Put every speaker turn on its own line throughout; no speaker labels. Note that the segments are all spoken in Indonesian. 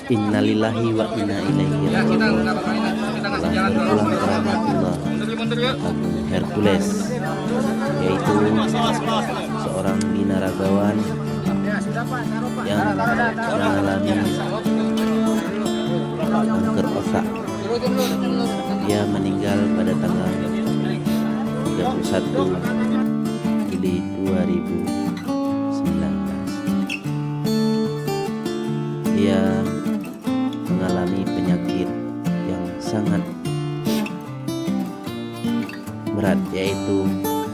Innalillahi wa inna ilaihi raji'un. Telah berpulang ke rahmatullah Agung Hercules, yaitu seorang binaragawan yang mengalami kanker otak. Dia meninggal pada tanggal 31 Juli 2019. Dia mengalami penyakit yang sangat berat, yaitu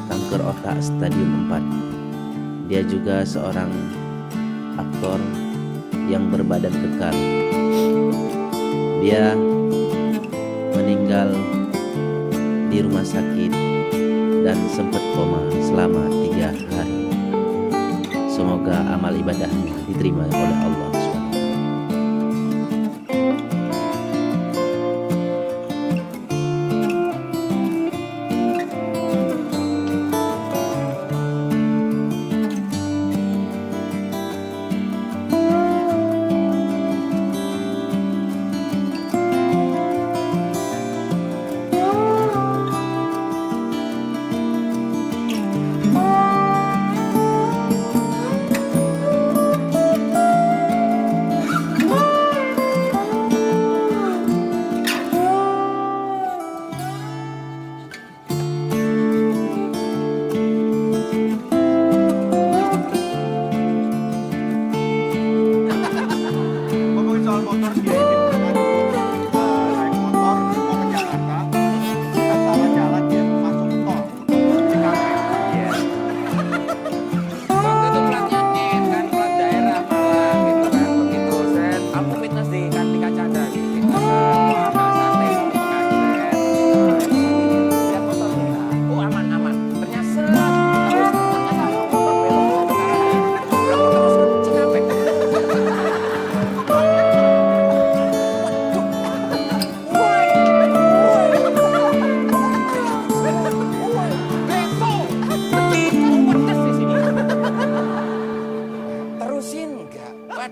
kanker otak stadium 4. Dia juga seorang aktor yang berbadan kekar. Dia meninggal di rumah sakit dan sempat koma selama 3 hari. Semoga amal ibadahnya diterima oleh Allah SWT.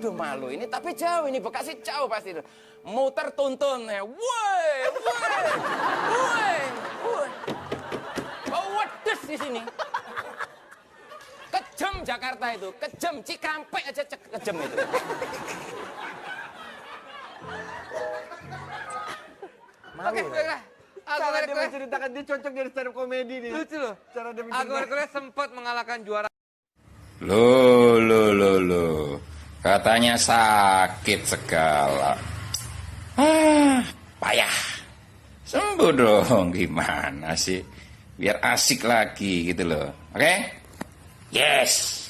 Aduh malu ini, tapi jauh ini, Bekasi jauh pasti. Muter tuntun ya. Woi, woi, woi, woi. Oh, wedes di sini. Kejam Jakarta itu, kejam Cikampek aja kejam itu. Oke, baiklah.
Cara dia menceritakan, dia cocok jadi stand up komedi nih.
Lucu loh.
Cara dia
Agung Hercules sempat mengalahkan juara.
Loh. Katanya sakit segala. Payah. Sembuh dong, gimana sih? Biar asik lagi gitu loh. Oke? Yes.